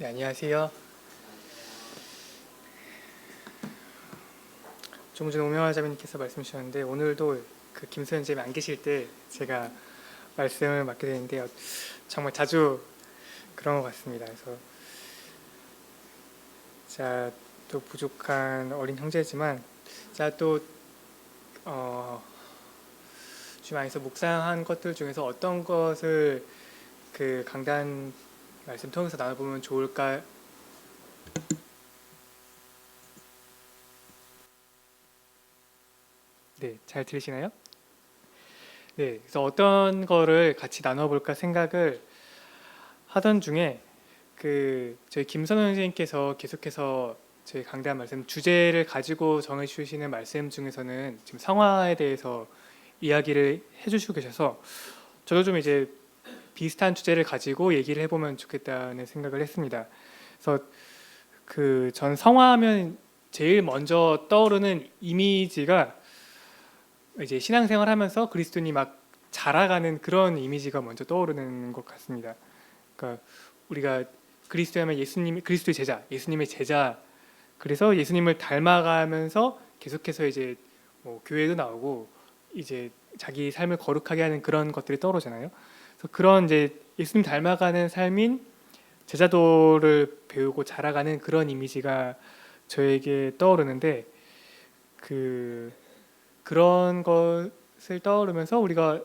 네, 안녕하세요. 조금 전에 오명환 자매님께서 말씀 주셨는데 오늘도 그 김소연 자매 안 계실 때 제가 말씀을 맡게 되는데 정말 자주 그런 것 같습니다. 그래서 제가 또 부족한 어린 형제지만 제가 또 주님 안에서 묵상한 것들 중에서 어떤 것을 그 강단 말씀 통해서 나눠보면 좋을까. 네, 잘 들리시나요? 네, 그래서 어떤 거를 같이 나눠볼까 생각을 하던 중에 그 저희 김선호 선생님께서 계속해서 저희 강단 말씀 주제를 가지고 정해 주시는 말씀 중에서는 지금 성화에 대해서 이야기를 해주시고 계셔서 저도 좀 이제 비슷한 주제를 가지고 얘기를 해보면 좋겠다는 생각을 했습니다. 그래서 그 전 성화하면 제일 먼저 떠오르는 이미지가 이제 신앙생활하면서 그리스도인이 막 자라가는 그런 이미지가 먼저 떠오르는 것 같습니다. 그러니까 우리가 그리스도하면 예수님, 그리스도의 제자, 예수님의 제자. 그래서 예수님을 닮아가면서 계속해서 이제 뭐 교회도 나오고 이제 자기 삶을 거룩하게 하는 그런 것들이 떠오르잖아요. 그래서 그런 이제 예수님 닮아가는 삶인 제자도를 배우고 자라가는 그런 이미지가 저에게 떠오르는데 그런 것을 떠오르면서 우리가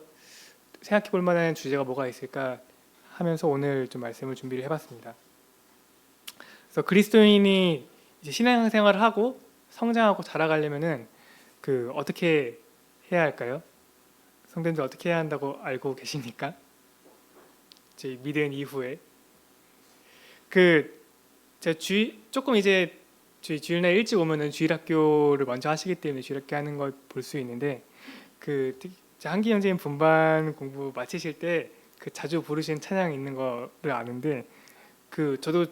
생각해 볼 만한 주제가 뭐가 있을까 하면서 오늘 좀 말씀을 준비를 해봤습니다. 그래서 그리스도인이 이제 신앙생활을 하고 성장하고 자라가려면은 어떻게 해야 할까요? 성도님들 어떻게 해야 한다고 알고 계십니까? 저희 믿은 이후에 제가 조금 이제 저희 주일날 일찍 오면은 주일학교를 먼저 하시기 때문에 주일학교 하는 걸 볼 수 있는데 한기 형제님 분반 공부 마치실 때 자주 부르시는 찬양 있는 거를 아는데 저도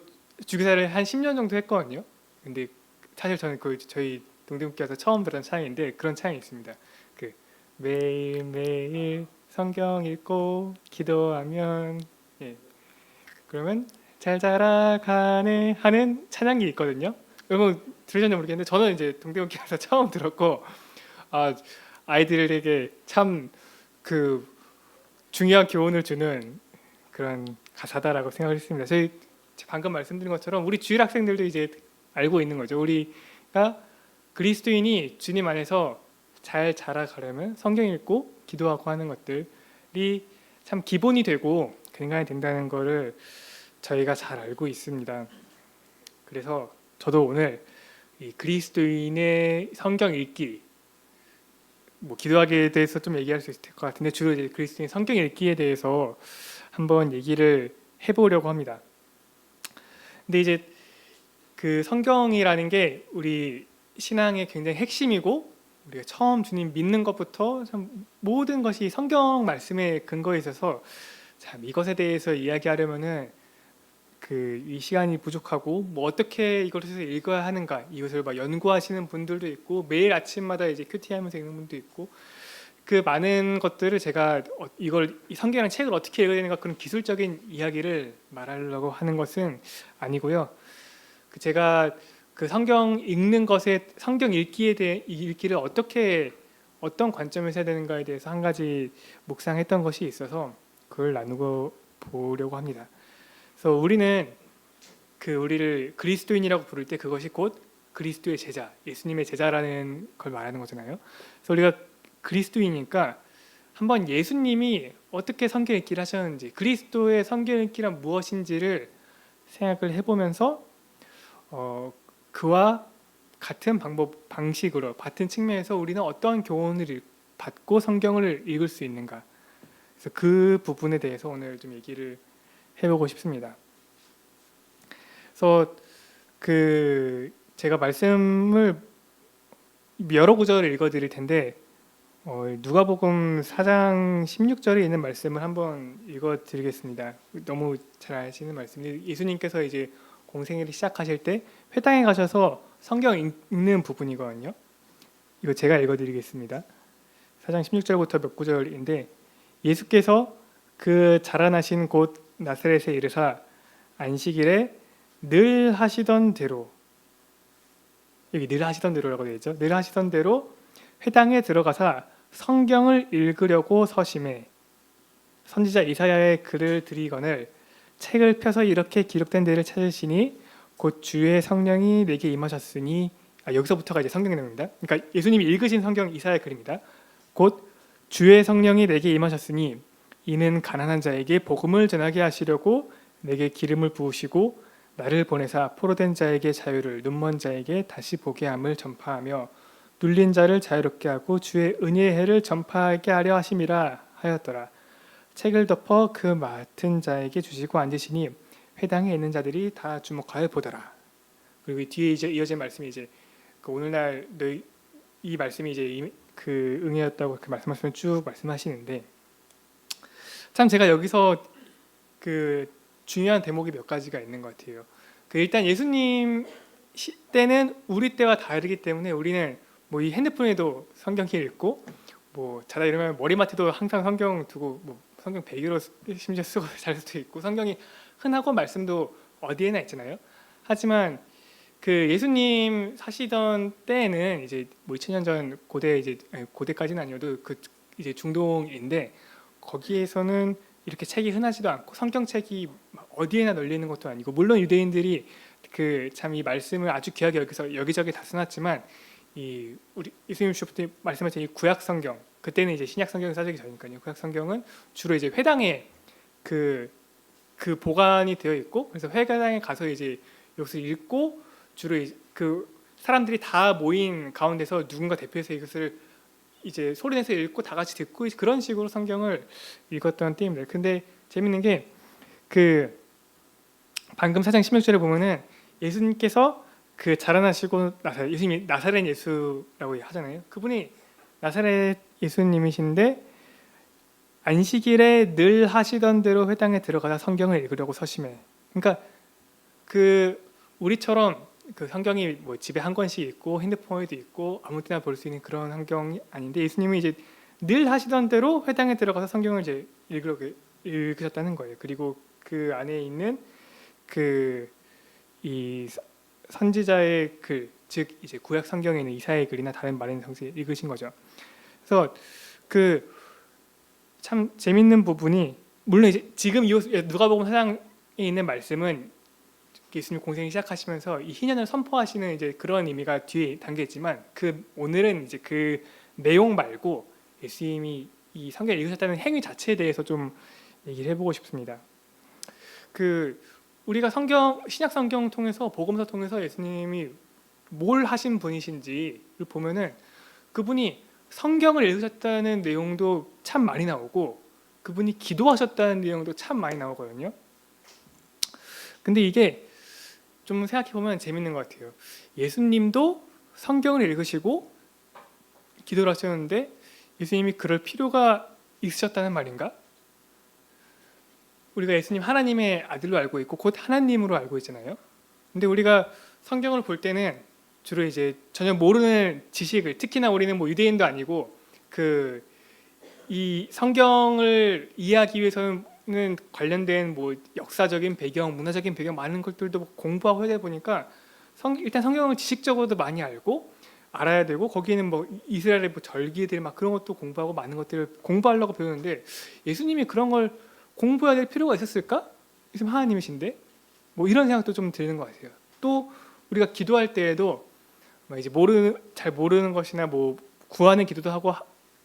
주기사를 한 10년 정도 했거든요. 근데 사실 저는 저희 동대문교에서 처음 들은 찬양인데 그런 찬양이 있습니다. 매일매일 성경 읽고 기도하면 예. 그러면 잘 자라가네 하는 찬양이 있거든요. 여러분 들으셨는지 모르겠는데 저는 이제 동대문교에서 처음 들었고 아이들에게 참 중요한 교훈을 주는 그런 가사다라고 생각을 했습니다. 저희 방금 말씀드린 것처럼 우리 주일 학생들도 이제 알고 있는 거죠. 우리가 그리스도인이 주님 안에서 잘 자라가려면 성경 읽고 기도하고 하는 것들이 참 기본이 되고 근간이 된다는 것을 저희가 잘 알고 있습니다. 그래서 저도 오늘 이 그리스도인의 성경 읽기 기도하기에 대해서 좀 얘기할 수 있을 것 같은데 주로 이제 그리스도인 성경 읽기에 대해서 한번 얘기를 해보려고 합니다. 근데 이제 성경이라는 게 우리 신앙의 굉장히 핵심이고 우리가 처음 주님 믿는 것부터 참 모든 것이 성경 말씀에 근거해 있어서 참 이것에 대해서 이야기하려면은 이 시간이 부족하고 어떻게 이것을 읽어야 하는가 이것을 막 연구하시는 분들도 있고 매일 아침마다 이제 큐티하면서 읽는 분도 있고 그 많은 것들을 제가 이 성경이라는 책을 어떻게 읽어야 되는가 그런 기술적인 이야기를 말하려고 하는 것은 아니고요. 제가 성경 읽는 것에 성경 읽기에 대해 읽기를 어떤 관점에서 해야 되는가에 대해서 한 가지 묵상했던 것이 있어서 그걸 나누고 보려고 합니다. 그래서 우리는 우리를 그리스도인이라고 부를 때 그것이 곧 그리스도의 제자, 예수님의 제자라는 걸 말하는 거잖아요. 그래서 우리가 그리스도이니까 한번 예수님이 어떻게 성경 읽기를 하셨는지, 그리스도의 성경 읽기란 무엇인지를 생각을 해보면서 그와 같은 방식으로 같은 측면에서 우리는 어떠한 교훈을 받고 성경을 읽을 수 있는가. 그래서 그 부분에 대해서 오늘 좀 얘기를 해보고 싶습니다. 그래서 제가 말씀을 여러 구절을 읽어드릴 텐데 누가복음 4장 16절에 있는 말씀을 한번 읽어드리겠습니다. 너무 잘 아시는 말씀인데 예수님께서 이제 공생애를 시작하실 때 회당에 가셔서 성경 읽는 부분이거든요. 이거 제가 읽어드리겠습니다. 4장 16절부터 몇 구절인데 예수께서 자라나신 곳 나사렛에 이르사 안식일에 늘 하시던 대로, 여기 늘 하시던 대로라고 되어 있죠. 늘 하시던 대로 회당에 들어가서 성경을 읽으려고 서심해 선지자 이사야의 글을 들이거늘 책을 펴서 이렇게 기록된 데를 찾으시니 곧 주의 성령이 내게 임하셨으니, 여기서부터가 이제 성경 내용입니다. 그러니까 예수님이 읽으신 성경 이사야 글입니다. 곧 주의 성령이 내게 임하셨으니 이는 가난한 자에게 복음을 전하게 하시려고 내게 기름을 부으시고 나를 보내사 포로된 자에게 자유를, 눈먼 자에게 다시 보게 함을 전파하며 눌린 자를 자유롭게 하고 주의 은혜의 해를 전파하게 하려 하심이라 하였더라. 책을 덮어 그 맡은 자에게 주시고 앉으시니 회당에 있는 자들이 다 주목하여 보더라. 그리고 뒤에 이제 이어진 말씀이 이제 그 오늘날 너희 이 말씀이 이제 그 응해였다고 그 말씀하시면 쭉 말씀하시는데, 참 제가 여기서 그 중요한 대목이 몇 가지가 있는 것 같아요. 그 일단 예수님 때는 우리 때와 다르기 때문에 우리는 뭐 이 핸드폰에도 성경 읽고 뭐 자다 이러면 머리맡에도 항상 성경 두고 뭐 성경 베개로 심지어 쓰고 잘 수도 있고 성경이 흔하고 말씀도 어디에나 있잖아요. 하지만 그 예수님 사시던 때에는 이제 뭐 2000년 전 고대 이제 고대까지는 아니어도 그 이제 중동인데 거기에서는 이렇게 책이 흔하지도 않고 성경책이 어디에나 널려 있는 것도 아니고, 물론 유대인들이 그 참 이 말씀을 아주 귀하게 여기서 여기저기 다 써놨지만 이 우리 예수님 주셨을 때 말씀하신 이 구약 성경, 그때는 이제 신약 성경이 써지기 전이니까요. 구약 성경은 주로 이제 회당에 그 보관이 되어 있고, 그래서 회당에 가서 이제 이것을 읽고 주로 그 사람들이 다 모인 가운데서 누군가 대표해서 이것을 이제 소리내서 읽고 다 같이 듣고 그런 식으로 성경을 읽었던 때입니다. 근데 재밌는 게 그 방금 4장 16절에 보면은 예수님께서 그 자라나시고 예수님이 나사렛 예수라고 하잖아요. 그분이 나사렛 예수님이신데 안식일에 늘 하시던 대로 회당에 들어가서 성경을 읽으려고 서심해. 그러니까 그 우리처럼 그 성경이 뭐 집에 한 권씩 있고 핸드폰에도 있고 아무 때나 볼 수 있는 그런 환경이 아닌데, 예수님이 이제 늘 하시던 대로 회당에 들어가서 성경을 이제 읽으셨다는 거예요. 그리고 그 안에 있는 그 이 선지자의 글, 즉 이제 구약 성경에 있는 이사야의 글이나 다른 말인 성서 읽으신 거죠. 그래서 그 참 재밌는 부분이, 물론 이제 지금 이 누가복음 4장에 있는 말씀은 예수님 공생이 시작하시면서 이 희년을 선포하시는 이제 그런 의미가 뒤에 담겨 있지만, 그 오늘은 이제 그 내용 말고 예수님이 이 성경을 읽으셨다는 행위 자체에 대해서 좀 얘기를 해보고 싶습니다. 그 우리가 신약 성경 통해서 복음서 통해서 예수님이 뭘 하신 분이신지를 보면은 그분이 성경을 읽으셨다는 내용도 참 많이 나오고 그분이 기도하셨다는 내용도 참 많이 나오거든요. 근데 이게 좀 생각해 보면 재밌는 것 같아요. 예수님도 성경을 읽으시고 기도를 하셨는데 예수님이 그럴 필요가 있으셨다는 말인가? 우리가 예수님 하나님의 아들로 알고 있고 곧 하나님으로 알고 있잖아요. 근데 우리가 성경을 볼 때는 주로 이제 전혀 모르는 지식을, 특히나 우리는 뭐 유대인도 아니고 이 성경을 이해하기 위해서는 관련된 뭐 역사적인 배경, 문화적인 배경 많은 것들도 공부하고 하다 보니까 일단 성경을 지식적으로도 많이 알아야 되고, 거기에는 뭐 이스라엘의 뭐 절기들 막 그런 것도 공부하고 많은 것들을 공부하려고 배우는데, 예수님이 그런 걸 공부해야 될 필요가 있었을까? 예수님 하나님이신데 뭐 이런 생각도 좀 드는 것 같아요. 또 우리가 기도할 때에도 막 이제 잘 모르는 것이나 뭐 구하는 기도도 하고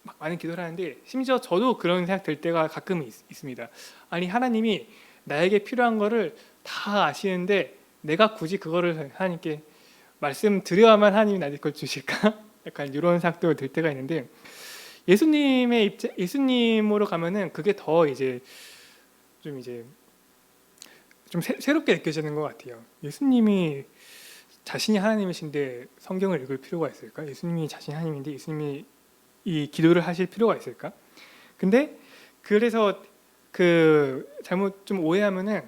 막 많은 기도를 하는데, 심지어 저도 그런 생각 들 때가 가끔 있습니다. 아니 하나님이 나에게 필요한 거를 다 아시는데 내가 굳이 그거를 하나님께 말씀드려야만 하나님이 나에게 걸 주실까? 약간 이런 생각도 들 때가 있는데, 예수님으로 가면은 그게 더 이제 좀 새롭게 느껴지는 것 같아요. 예수님이 자신이 하나님이신데 성경을 읽을 필요가 있을까? 예수님이 자신이 하나님인데 예수님이 이 기도를 하실 필요가 있을까? 근데 그래서 그 잘못 좀 오해하면은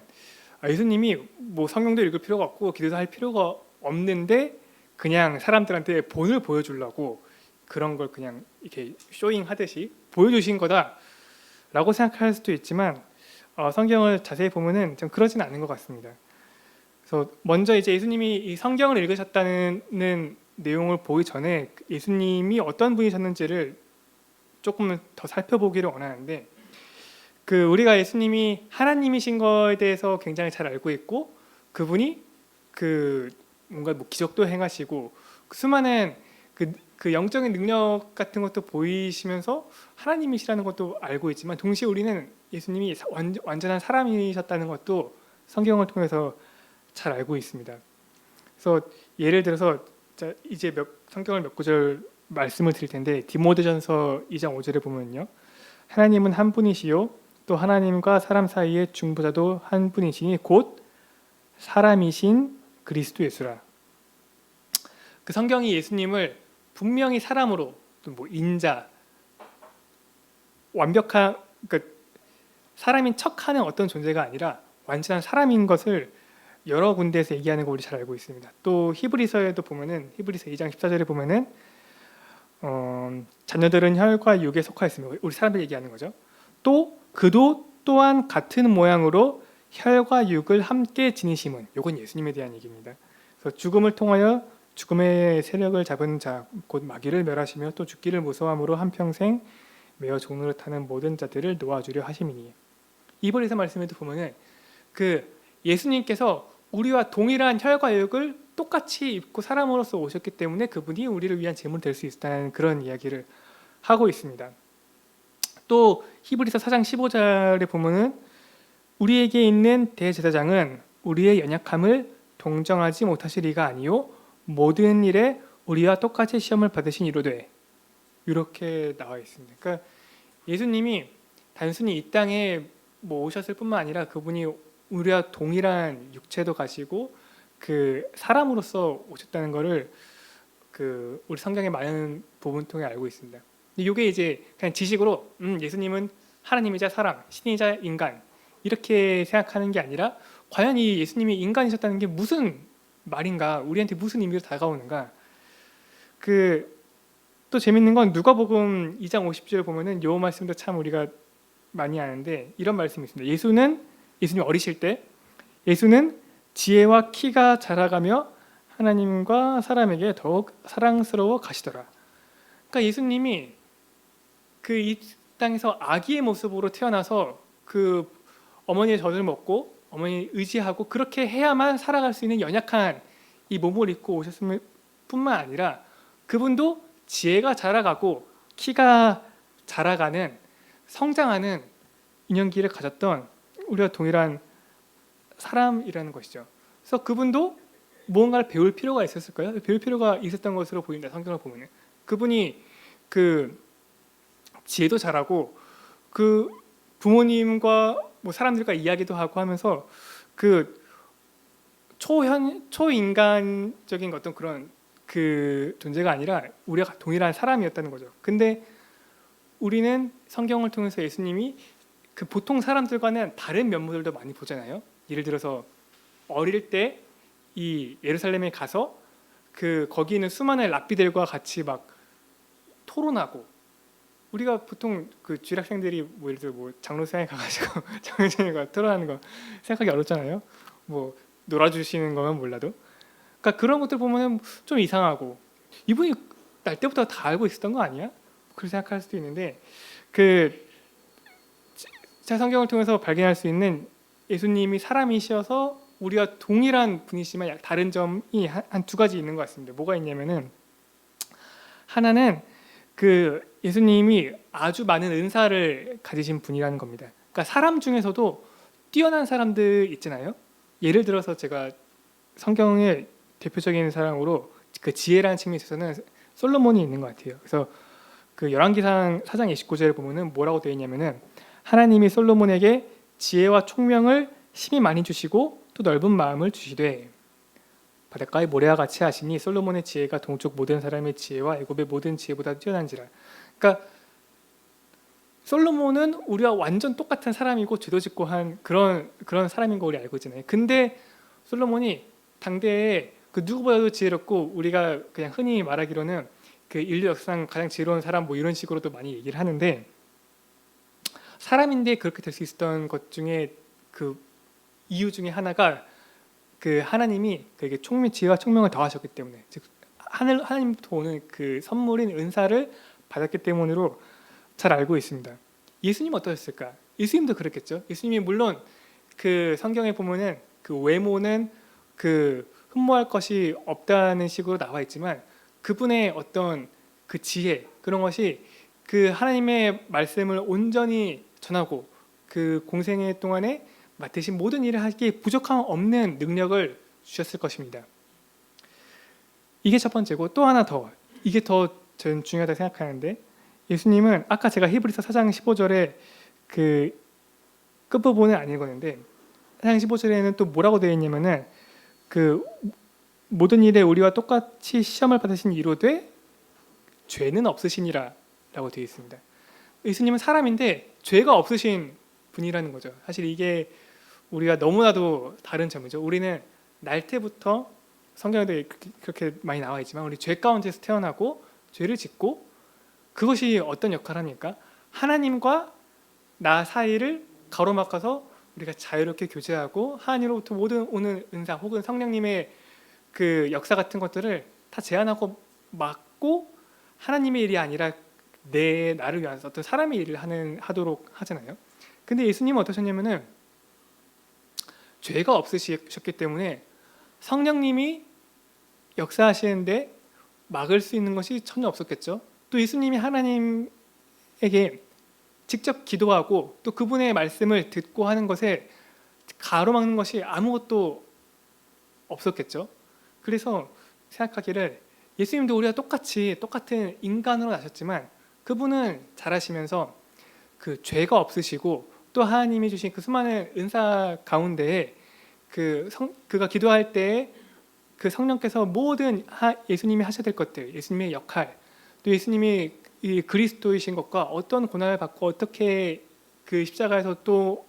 예수님이 뭐 성경도 읽을 필요가 없고 기도도 할 필요가 없는데 그냥 사람들한테 본을 보여주려고 그런 걸 그냥 이렇게 쇼잉 하듯이 보여주신 거다라고 생각할 수도 있지만 성경을 자세히 보면은 좀 그러진 않은 것 같습니다. 그래서 먼저 이제 예수님이 이 성경을 읽으셨다는 내용을 보기 전에 예수님이 어떤 분이셨는지를 조금 더 살펴보기를 원하는데, 그 우리가 예수님이 하나님이신 거에 대해서 굉장히 잘 알고 있고, 그분이 그 뭔가 뭐 기적도 행하시고 수많은 그 영적인 능력 같은 것도 보이시면서 하나님이시라는 것도 알고 있지만, 동시에 우리는 예수님이 완전한 사람이셨다는 것도 성경을 통해서 잘 알고 있습니다. 그래서 예를 들어서 이제 성경을 몇 구절 말씀을 드릴 텐데, 디모데전서 2장 5절에 보면요, 하나님은 한 분이시요 또 하나님과 사람 사이의 중보자도 한 분이시니 곧 사람이신 그리스도 예수라. 그 성경이 예수님을 분명히 사람으로, 또 뭐 인자, 완벽한, 그러니까 사람인 척하는 어떤 존재가 아니라 완전한 사람인 것을 여러 군데에서 얘기하는 거 우리 잘 알고 있습니다. 또 히브리서에도 보면은, 히브리서 2장 14절에 보면은 자녀들은 혈과 육에 속하였으며, 우리 사람들 얘기하는 거죠. 또 그도 또한 같은 모양으로 혈과 육을 함께 지니심은, 이건 예수님에 대한 얘기입니다. 그래서 죽음을 통하여 죽음의 세력을 잡은 자 곧 마귀를 멸하시며 또 죽기를 무서워함으로 한평생 매어 종로를 타는 모든 자들을 놓아주려 하심이니. 이번에서 말씀에도 보면은 그 예수님께서 우리와 동일한 혈과 육을 똑같이 입고 사람으로서 오셨기 때문에 그분이 우리를 위한 제물이 될 수 있다는 그런 이야기를 하고 있습니다. 또 히브리서 4장 15절에 보면은 우리에게 있는 대제사장은 우리의 연약함을 동정하지 못하실 이가 아니요 모든 일에 우리와 똑같이 시험을 받으신 이로되, 이렇게 나와 있습니다. 그러니까 예수님이 단순히 이 땅에 뭐 오셨을 뿐만 아니라 그분이 우리와 동일한 육체도 가시고 그 사람으로서 오셨다는 것을 그 우리 성경의 많은 부분 통해 알고 있습니다. 근데 이게 이제 그냥 지식으로 예수님은 하나님이자 사람, 신이자 인간 이렇게 생각하는 게 아니라, 과연 이 예수님이 인간이셨다는 게 무슨 말인가, 우리한테 무슨 의미로 다가오는가. 또 재밌는 건 누가복음 2장 50절 보면은 요 말씀도 참 우리가 많이 아는데, 이런 말씀이 있습니다. 예수님 어리실 때 예수는 지혜와 키가 자라가며 하나님과 사람에게 더욱 사랑스러워 가시더라. 그러니까 예수님이 그 이 땅에서 아기의 모습으로 태어나서 그 어머니의 젖을 먹고 어머니 의지하고 그렇게 해야만 살아갈 수 있는 연약한 이 몸을 입고 오셨을 뿐만 아니라, 그분도 지혜가 자라가고 키가 자라가는, 성장하는 인연기를 가졌던 우리와 동일한 사람이라는 것이죠. 그래서 그분도 무언가를 배울 필요가 있었을까요? 배울 필요가 있었던 것으로 보인다. 성경을 보면은 그분이 그 지혜도 잘하고 그 부모님과 뭐 사람들과 이야기도 하고 하면서 그 초인간적인 어떤 그런 그 존재가 아니라 우리가 동일한 사람이었다는 거죠. 근데 우리는 성경을 통해서 예수님이 그 보통 사람들과는 다른 면모들도 많이 보잖아요. 예를 들어서 어릴 때 이 예루살렘에 가서 그 거기 있는 수많은 랍비들과 같이 막 토론하고, 우리가 보통 그 주일학생들이 뭐 예를 들어 뭐 장로생에 가가지고 장로생과 토론하는 거 생각하기 어렵잖아요. 뭐 놀아주시는 거면 몰라도. 그러니까 그런 것들 보면은 좀 이상하고, 이분이 날 때부터 다 알고 있었던 거 아니야? 그렇게 생각할 수도 있는데, 제 성경을 통해서 발견할 수 있는 예수님이 사람이셔서 우리와 동일한 분이시지만 다른 점이 한 두 가지 있는 것 같습니다. 뭐가 있냐면은, 하나는 그 예수님이 아주 많은 은사를 가지신 분이라는 겁니다. 그러니까 사람 중에서도 뛰어난 사람들 있잖아요. 예를 들어서 제가 성경의 대표적인 사람으로 그 지혜라는 측면에 있어서는 솔로몬이 있는 것 같아요. 그래서 그 열왕기상 4장 29절에 보면은 뭐라고 되어 있냐면은, 하나님이 솔로몬에게 지혜와 총명을 심히 많이 주시고 또 넓은 마음을 주시되 바닷가의 모래와 같이 하시니 솔로몬의 지혜가 동쪽 모든 사람의 지혜와 애굽의 모든 지혜보다 뛰어난지라. 그러니까 솔로몬은 우리와 완전 똑같은 사람이고 죄도 짓고 한 그런 사람인 거 우리 알고 있잖아요. 근데 솔로몬이 당대에 그 누구보다도 지혜롭고, 우리가 그냥 흔히 말하기로는 그 인류 역사상 가장 지혜로운 사람 뭐 이런 식으로도 많이 얘기를 하는데, 사람인데 그렇게 될 수 있었던 것 중에 그 이유 중에 하나가 그 하나님이 그에게 지혜와 총명을 더하셨기 때문에, 즉 하나님부터 오는 그 선물인 은사를 받았기 때문으로 잘 알고 있습니다. 예수님 어떠셨을까? 예수님도 그렇겠죠. 예수님이 물론 그 성경에 보면은 그 외모는 그 흠모할 것이 없다는 식으로 나와 있지만 그분의 어떤 그 지혜, 그런 것이 그 하나님의 말씀을 온전히 전하고 그 공생애 동안에 맡으신 모든 일을 하기에 부족함 없는 능력을 주셨을 것입니다. 이게 첫 번째고, 또 하나 더, 이게 더 저는 중요하다고 생각하는데, 예수님은 아까 제가 히브리서 4장 15절에 그 끝부분은 안 읽었는데 4장 15절에는 또 뭐라고 되어 있냐면은 그 모든 일에 우리와 똑같이 시험을 받으신 이로되 죄는 없으시니라 라고 되어 있습니다. 예수님은 사람인데 죄가 없으신 분이라는 거죠. 사실 이게 우리가 너무나도 다른 점이죠. 우리는 날 때부터 성경에도 그렇게 많이 나와 있지만 우리 죄 가운데서 태어나고 죄를 짓고, 그것이 어떤 역할을 합니까? 하나님과 나 사이를 가로막아서 우리가 자유롭게 교제하고 하나님으로부터 모든 오는 은사 혹은 성령님의 그 역사 같은 것들을 다 제한하고 막고 하나님의 일이 아니라 나를 위한 어떤 사람의 일을 하도록 하잖아요. 근데 예수님은 어떠셨냐면은 죄가 없으셨기 때문에 성령님이 역사하시는데 막을 수 있는 것이 전혀 없었겠죠. 또 예수님이 하나님에게 직접 기도하고 또 그분의 말씀을 듣고 하는 것에 가로막는 것이 아무것도 없었겠죠. 그래서 생각하기를 예수님도 우리가 똑같은 인간으로 나셨지만 그분은 잘하시면서 그 죄가 없으시고 또 하나님이 주신 그 수많은 은사 가운데에 그가 기도할 때 그 성령께서 모든 예수님이 하셔야 될 것들, 예수님의 역할, 또 예수님이 이 그리스도이신 것과 어떤 고난을 받고 어떻게 그 십자가에서 또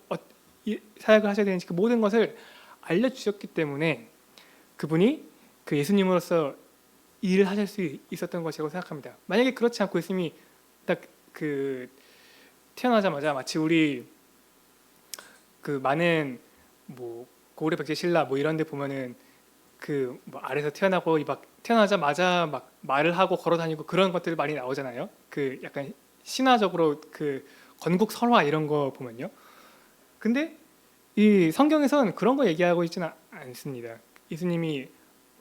사역을 하셔야 되는지 그 모든 것을 알려주셨기 때문에 그분이 그 예수님으로서 일을 하실 수 있었던 것이라고 생각합니다. 만약에 그렇지 않고 예수님이 딱 그 태어나자마자 마치 우리 그 많은 뭐 고구려 백제 신라 뭐 이런 데 보면은 그 뭐 아래서 태어나고 막 태어나자마자 막 말을 하고 걸어다니고 그런 것들 많이 나오잖아요. 그 약간 신화적으로 그 건국 설화 이런 거 보면요. 근데 이 성경에서는 그런 거 얘기하고 있지는 않습니다. 예수님이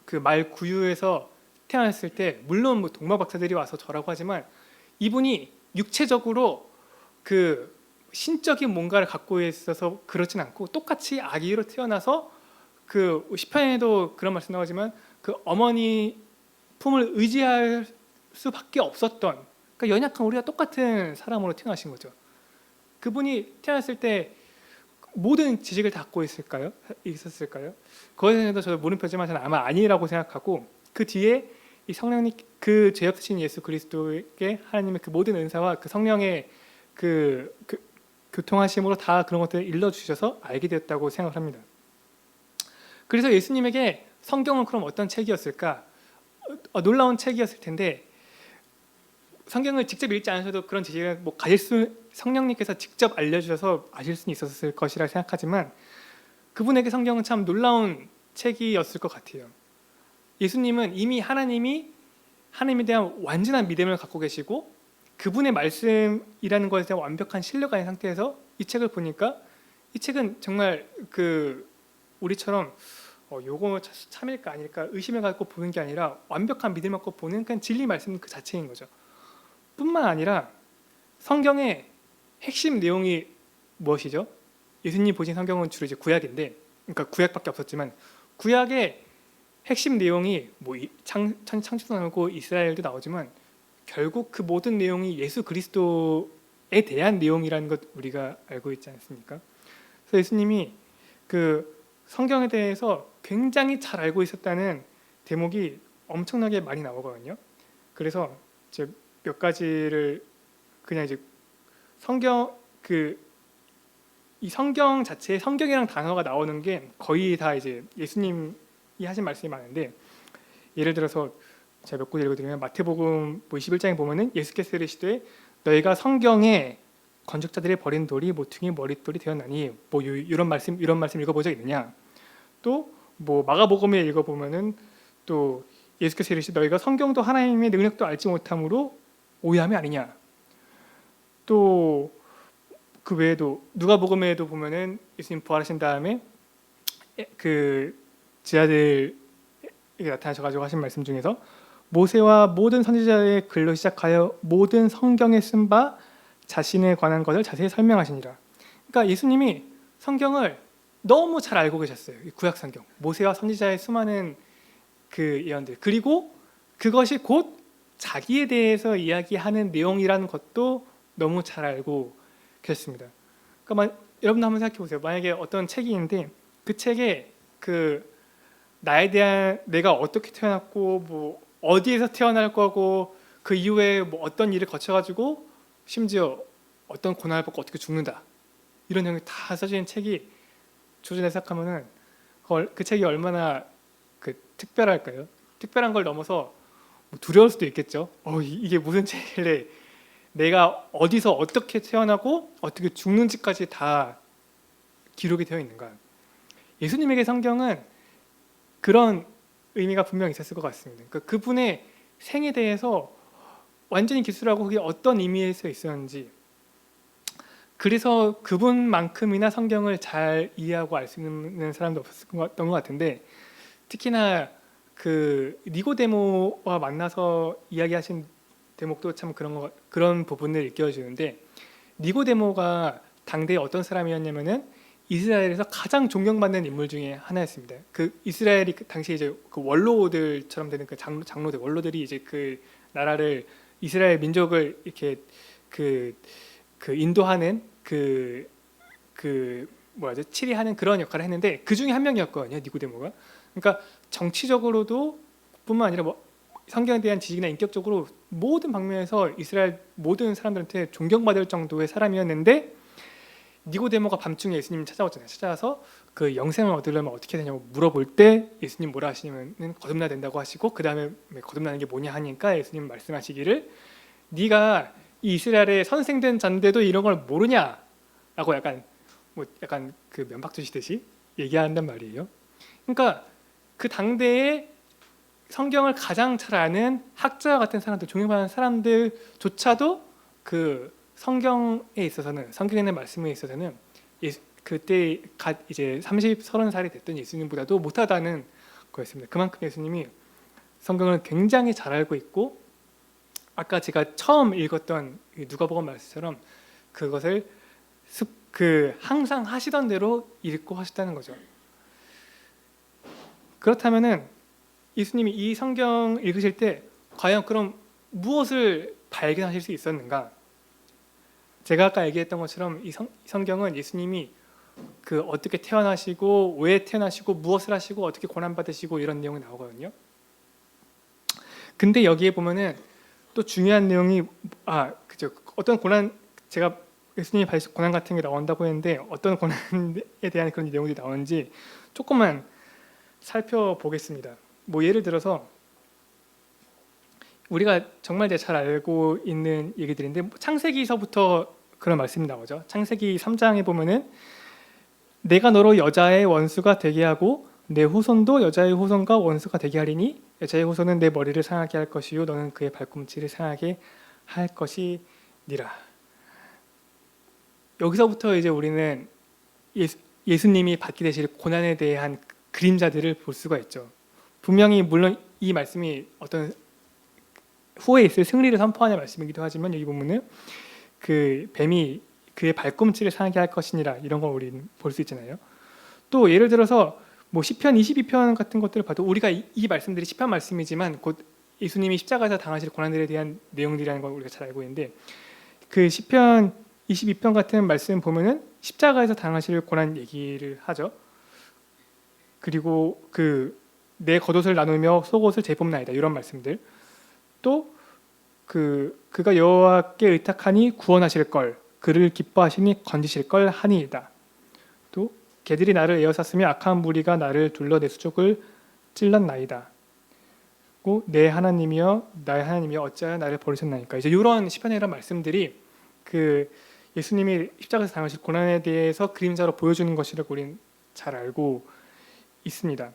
그 말 구유에서 태어났을 때 물론 뭐 동마 박사들이 와서 저라고 하지만 이분이 육체적으로 그 신적인 뭔가를 갖고 있어서 그렇진 않고 똑같이 아기로 태어나서 그 시편에도 그런 말씀 나오지만 그 어머니 품을 의지할 수밖에 없었던, 그러니까 연약한 우리가 똑같은 사람으로 태어나신 거죠. 그분이 태어났을 때 모든 지식을 다 갖고 있었을까요? 그것에 대해서 저도 물음표지만 저는 아마 아니라고 생각하고, 그 뒤에 이 성령님, 그 죄 없으신 예수 그리스도에게 하나님의 그 모든 은사와 그 성령의 그 교통하심으로 다 그런 것들을 일러주셔서 알게 되었다고 생각을 합니다. 그래서 예수님에게 성경은 그럼 어떤 책이었을까? 놀라운 책이었을 텐데, 성경을 직접 읽지 않으셔도 그런 지식을 뭐 성령님께서 직접 알려주셔서 아실 수는 있었을 것이라 생각하지만 그분에게 성경은 참 놀라운 책이었을 것 같아요. 예수님은 이미 하나님에 대한 완전한 믿음을 갖고 계시고 그분의 말씀이라는 것에 대한 완벽한 신뢰가 있는 상태에서 이 책을 보니까 이 책은 정말 그 우리처럼 요거 참일까 아닐까 의심을 갖고 보는 게 아니라 완벽한 믿음을 갖고 보는 그냥 진리 말씀 그 자체인 거죠. 뿐만 아니라 성경의 핵심 내용이 무엇이죠? 예수님 보신 성경은 주로 이제 구약인데, 그러니까 구약밖에 없었지만 구약의 핵심 내용이 뭐 창조도 나오고 이스라엘도 나오지만 결국 그 모든 내용이 예수 그리스도에 대한 내용이라는 것 우리가 알고 있지 않습니까? 그래서 예수님이 그 성경에 대해서 굉장히 잘 알고 있었다는 대목이 엄청나게 많이 나오거든요. 그래서 이제 몇 가지를 그냥 이제 이 성경 자체에 성경이랑 단어가 나오는 게 거의 다 이제 예수님이 하신 말씀이 많은데, 예를 들어서 제가 몇 구절 읽어드리면 마태복음 21장에 보면은 예수께서 이르시되 너희가 성경에 건축자들이 버린 돌이 모퉁이 머릿돌이 되었나니 뭐 이런 말씀 읽어본 적 있느냐? 또 뭐 마가복음에 읽어보면은 또 예수께서 이르시되 너희가 성경도 하나님의 능력도 알지 못함으로 오해함이 아니냐. 또 그 외에도 누가복음에도 보면은 예수님 부활하신 다음에 그 제자들에게 나타나셔가지고 하신 말씀 중에서 모세와 모든 선지자의 글로 시작하여 모든 성경에 쓴 바 자신에 관한 것을 자세히 설명하시니라. 그러니까 예수님이 성경을 너무 잘 알고 계셨어요. 이 구약 성경, 모세와 선지자의 수많은 그 예언들, 그리고 그것이 곧 자기에 대해서 이야기하는 내용이라는 것도 너무 잘 알고 계셨습니다. 그러니까 여러분도 한번 생각해 보세요. 만약에 어떤 책이 있는데 그 책에 그 나에 대한 내가 어떻게 태어났고 뭐 어디에서 태어날 거고 그 이후에 뭐 어떤 일을 거쳐가지고 심지어 어떤 고난을 받고 어떻게 죽는다 이런 내용이 다 써진 책이 조준해 생각하면은 그 책이 얼마나 그 특별할까요? 특별한 걸 넘어서 뭐 두려울 수도 있겠죠. 이게 무슨 책이래? 내가 어디서 어떻게 태어나고 어떻게 죽는지까지 다 기록이 되어 있는가? 예수님에게 성경은 그런 의미가 분명히 있었을 것 같습니다. 그러니까 그분의 생에 대해서 완전히 기술하고 그게 어떤 의미에서 있었는지, 그래서 그분만큼이나 성경을 잘 이해하고 알 수 있는 사람도 없었던 것 같은데, 특히나 그 니고데모와 만나서 이야기하신 대목도 참 그런 부분을 일깨워주는데, 니고데모가 당대에 어떤 사람이었냐면은 이스라엘에서 가장 존경받는 인물 중에 하나였습니다. 그 이스라엘이 그 당시 이제 그 원로들처럼 되는 그 장로들, 원로들이 이제 그 나라를, 이스라엘 민족을 이렇게 그 인도하는 뭐라죠, 치리하는 그런 역할을 했는데 그 중에 한 명이었거든요, 니고데모가. 그러니까 정치적으로도 뿐만 아니라 뭐 성경에 대한 지식이나 인격적으로 모든 방면에서 이스라엘 모든 사람들한테 존경받을 정도의 사람이었는데, 니고데모가 밤중에 예수님 찾아왔잖아요. 찾아와서 그 영생을 얻으려면 어떻게 되냐고 물어볼 때 예수님 뭐라 하시냐면은 거듭나야 된다고 하시고, 그 다음에 거듭나는 게 뭐냐 하니까 예수님 말씀하시기를 네가 이 이스라엘의 선생된 잔데도 이런 걸 모르냐라고 약간 그 면박 주시듯이 얘기한단 말이에요. 그러니까 그 당대에 성경을 가장 잘 아는 학자 같은 사람들, 존경받는 사람들조차도 그 성경에 있어서는, 성경에 있는 말씀에 있어서는 그때 이제 30-30살이 됐던 예수님보다도 못하다는 거였습니다. 그만큼 예수님이 성경을 굉장히 잘 알고 있고, 아까 제가 처음 읽었던 누가복음 말씀처럼 그것을 항상 하시던 대로 읽고 하셨다는 거죠. 그렇다면은 예수님이 이 성경 읽으실 때 과연 그럼 무엇을 발견하실 수 있었는가? 제가 아까 얘기했던 것처럼 이 성경은 예수님이 그 어떻게 태어나시고 왜 태어나시고 무엇을 하시고 어떻게 고난받으시고 이런 내용이 나오거든요. 근데 여기에 보면은 또 중요한 내용이 그죠, 어떤 고난, 제가 예수님이 받으신 고난 같은 게 나온다고 했는데 어떤 고난에 대한 그런 내용들이 나오는지 조금만 살펴보겠습니다. 뭐 예를 들어서 우리가 정말 잘 알고 있는 얘기들인데, 창세기서부터 그런 말씀이 나오죠. 창세기 3장에 보면은 내가 너로 여자의 원수가 되게 하고 내 후손도 여자의 후손과 원수가 되게 하리니 여자의 후손은 내 머리를 상하게 할 것이요 너는 그의 발꿈치를 상하게 할 것이니라. 여기서부터 이제 우리는 예수님이 받게 되실 고난에 대한 그림자들을 볼 수가 있죠. 분명히 물론 이 말씀이 어떤 후에 있을 승리를 선포하는 말씀이기도 하지만, 여기 보면은 그 뱀이 그의 발꿈치를 상하게 할 것이니라, 이런 걸 우리는 볼 수 있잖아요. 또 예를 들어서 뭐 시편 22편 같은 것들을 봐도 우리가 이 말씀들이 시편 말씀이지만 곧 예수님이 십자가에서 당하실 고난들에 대한 내용들이라는 걸 우리가 잘 알고 있는데, 그 시편 22편 같은 말씀 보면은 십자가에서 당하실 고난 얘기를 하죠. 그리고 내 겉옷을 나누며 속옷을 재봅나이다, 이런 말씀들. 또 그가 여호와께 의탁하니 구원하실 걸, 그를 기뻐하시니 건지실 걸 하니이다. 또 개들이 나를 에워쌌으며 악한 무리가 나를 둘러 내 수족을 찔렀나이다. 내 하나님이여 나의 하나님이여 어찌하여 나를 버리셨나이까. 이제 이런 시편의 이런 말씀들이 그 예수님이 십자가에서 당하실 고난에 대해서 그림자로 보여주는 것이라고 우리는 잘 알고 있습니다.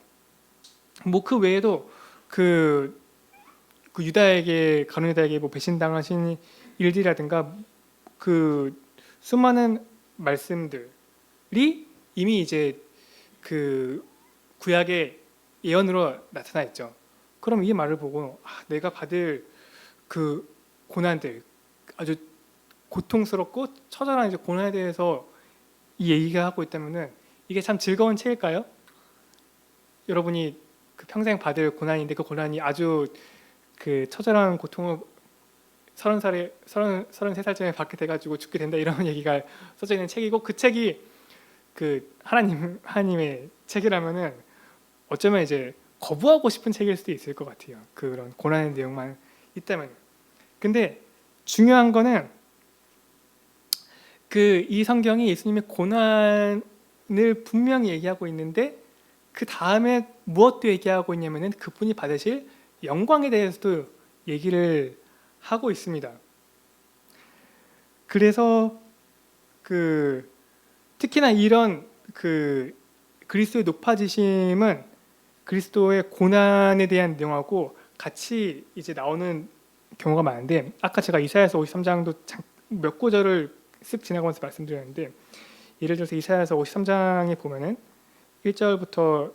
뭐 그 외에도 그, 그 유다에게 가룟 유다에게 뭐 배신당하신 일들이라든가 그 수많은 말씀들이 이미 이제 그 구약의 예언으로 나타나 있죠. 그럼 이 말을 보고 내가 받을 그 고난들, 아주 고통스럽고 처절한 이제 고난에 대해서 이 얘기가 하고 있다면은 이게 참 즐거운 책일까요? 여러분이 그 평생 받을 고난인데 그 고난이 아주 그 처절한 고통을 33살쯤에 받게 돼가지고 죽게 된다 이런 얘기가 써져 있는 책이고, 그 책이 그 하나님의 책이라면은 어쩌면 이제 거부하고 싶은 책일 수도 있을 것 같아요. 그런 고난의 내용만 있다면. 근데 중요한 거는 그 이 성경이 예수님의 고난을 분명히 얘기하고 있는데 그 다음에 무엇도 얘기하고 있냐면은 그분이 받으실 영광에 대해서도 얘기를 하고 있습니다. 그래서 그 특히나 이런 그 그리스도의 높아지심은 그리스도의 고난에 대한 내용하고 같이 이제 나오는 경우가 많은데, 아까 제가 이사야서 53장도 몇 구절을 쓱 지나가면서 말씀드렸는데, 예를 들어서 이사야서 53장에 보면은 1절부터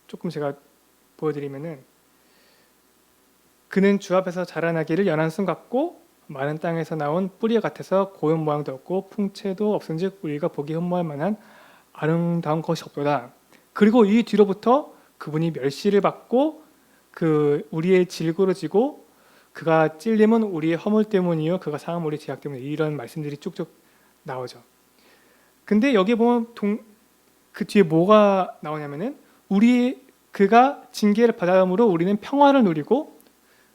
조금 제가 보여드리면은, 그는 주 앞에서 자라나기를 연한 순 같고 마른 땅에서 나온 뿌리 같아서 고운 모양도 없고 풍채도 없은즉 우리가 보기 흠모할 만한 아름다운 것이 없도다. 그리고 이 뒤로부터 그분이 멸시를 받고 그 우리의 질고를 지고 그가 찔림은 우리의 허물 때문이요 그가 상함 우리의 죄악 때문에, 이런 말씀들이 쭉쭉 나오죠. 근데 여기 보면 그 뒤에 뭐가 나오냐면은 그가 징계를 받아함으로 우리는 평화를 누리고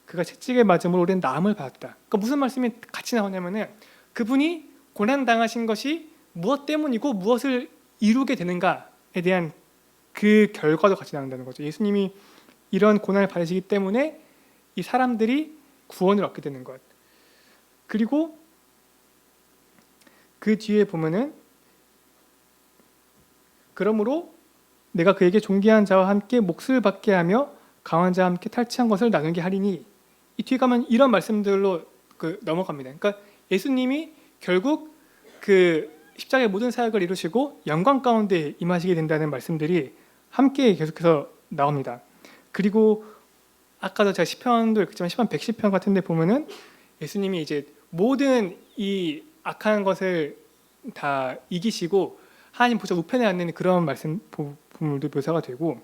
그가 채찍에 맞음으로 우리는 나음을 받았다. 그러니까 무슨 말씀이 같이 나오냐면은 그분이 고난 당하신 것이 무엇 때문이고 무엇을 이루게 되는가에 대한 그 결과도 같이 나온다는 거죠. 예수님이 이런 고난을 받으시기 때문에 이 사람들이 구원을 얻게 되는 것. 그리고 그 뒤에 보면은 그러므로 내가 그에게 존귀한 자와 함께 몫을 받게 하며 강한 자와 함께 탈취한 것을 나누게 하리니, 이 뒤에 가면 이런 말씀들로 넘어갑니다. 그러니까 예수님이 결국 그 십자가의 모든 사역을 이루시고 영광 가운데 임하시게 된다는 말씀들이 함께 계속해서 나옵니다. 그리고 아까도 제가 시편도 읽었지만 시편 110편 같은 데 보면은 예수님이 이제 모든 이 악한 것을 다 이기시고 하나님 보좌 우편에 앉는 그런 말씀 부분도 묘사가 되고,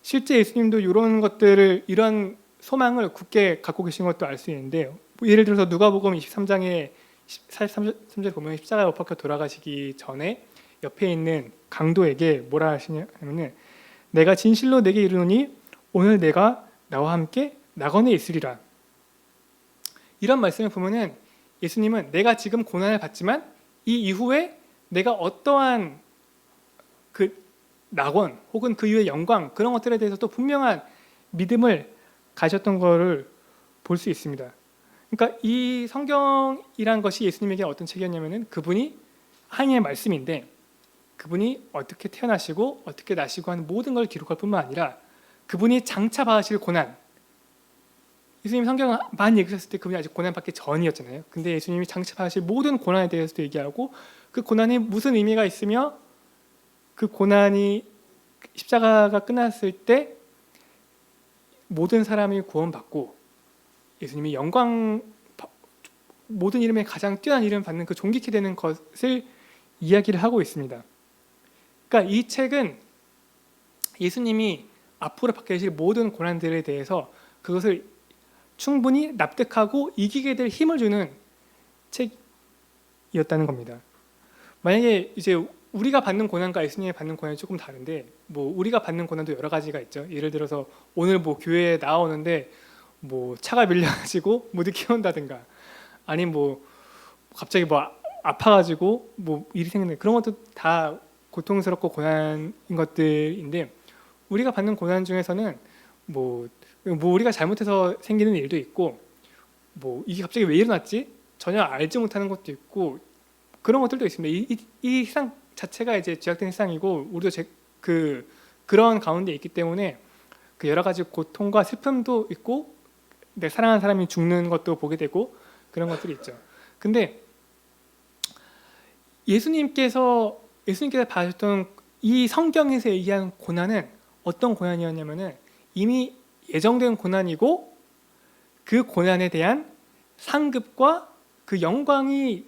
실제 예수님도 이런 것들을, 이런 소망을 굳게 갖고 계신 것도 알 수 있는데, 예를 들어서 누가복음 23장에 43절 보면 십자가에 못 박혀 돌아가시기 전에 옆에 있는 강도에게 뭐라 하시냐면은 내가 진실로 내게 이르노니 오늘 내가 나와 함께 낙원에 있으리라. 이런 말씀을 보면은 예수님은 내가 지금 고난을 받지만 이 이후에 내가 어떠한 그 낙원 혹은 그 이후의 영광, 그런 것들에 대해서 또 분명한 믿음을 가졌던 것을 볼 수 있습니다. 그러니까 이 성경이란 것이 예수님에게 어떤 책이었냐면은 그분이 하나님의 말씀인데 그분이 어떻게 태어나시고 어떻게 나시고 하는 모든 걸 기록할 뿐만 아니라 그분이 장차 받으실 고난, 예수님 성경을 많이 읽으셨을 때 그분이 아직 고난 받기 전이었잖아요. 근데 예수님이 장차 받으실 모든 고난에 대해서도 얘기하고 그 고난이 무슨 의미가 있으며 그 고난이 십자가가 끝났을 때 모든 사람이 구원받고 예수님이 영광, 모든 이름에 가장 뛰어난 이름 받는 그 존귀케 되는 것을 이야기를 하고 있습니다. 그러니까 이 책은 예수님이 앞으로 받게 되실 모든 고난들에 대해서 그것을 충분히 납득하고 이기게 될 힘을 주는 책이었다는 겁니다. 만약에 이제 우리가 받는 고난과 예수님이 받는 고난이 조금 다른데, 뭐 우리가 받는 고난도 여러 가지가 있죠. 예를 들어서 오늘 뭐 교회에 나오는데 뭐 차가 밀려가지고 못 늦게 온다든가, 아니 뭐 갑자기 뭐 아파가지고 뭐 일이 생기는, 그런 것도 다 고통스럽고 고난인 것들인데, 우리가 받는 고난 중에서는 뭐 우리가 잘못해서 생기는 일도 있고, 뭐 이게 갑자기 왜 일어났지? 전혀 알지 못하는 것도 있고, 그런 것들도 있습니다. 이 세상 자체가 이제 죄악된 세상이고 우리도 그런 가운데 있기 때문에 그 여러 가지 고통과 슬픔도 있고 내 사랑하는 사람이 죽는 것도 보게 되고 그런 것들이 있죠. 근데 예수님께서 받으셨던 이 성경에서 얘기한 고난은 어떤 고난이었냐면은 이미 예정된 고난이고 그 고난에 대한 상급과 그 영광이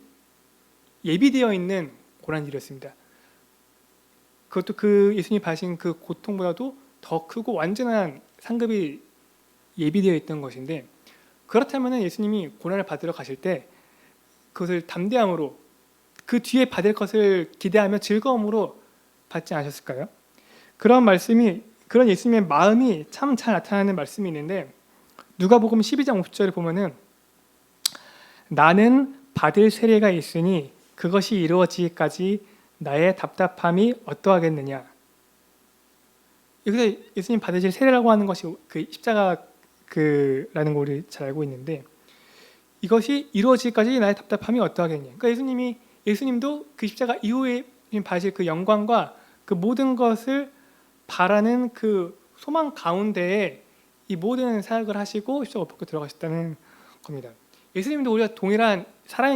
예비되어 있는 고난들이었습니다. 그것도 그 예수님이 받으신 그 고통보다도 더 크고 완전한 상급이 예비되어 있던 것인데, 그렇다면 예수님이 고난을 받으러 가실 때 그것을 담대함으로 그 뒤에 받을 것을 기대하며 즐거움으로 받지 않으셨을까요? 그런 예수님의 마음이 참 잘 나타나는 말씀이 있는데, 누가복음 12장 50절에 보면은 나는 받을 세례가 있으니 그것이 이루어지기까지 나의 답답함이 어떠하겠느냐. 여기서 예수님 받으실 세례라고 하는 것이 그 십자가라는 걸 우리 잘 알고 있는데, 이것이 이루어지기까지 나의 답답함이 어떠하겠냐. 그러니까 예수님도 그 십자가 이후에 받으실 그 영광과 그 모든 것을 바라는 그 소망 가운데에 이 모든 사역을 하시고 십자가 못 박혀 들어가셨다는 겁니다. 예수님도 우리가 동일한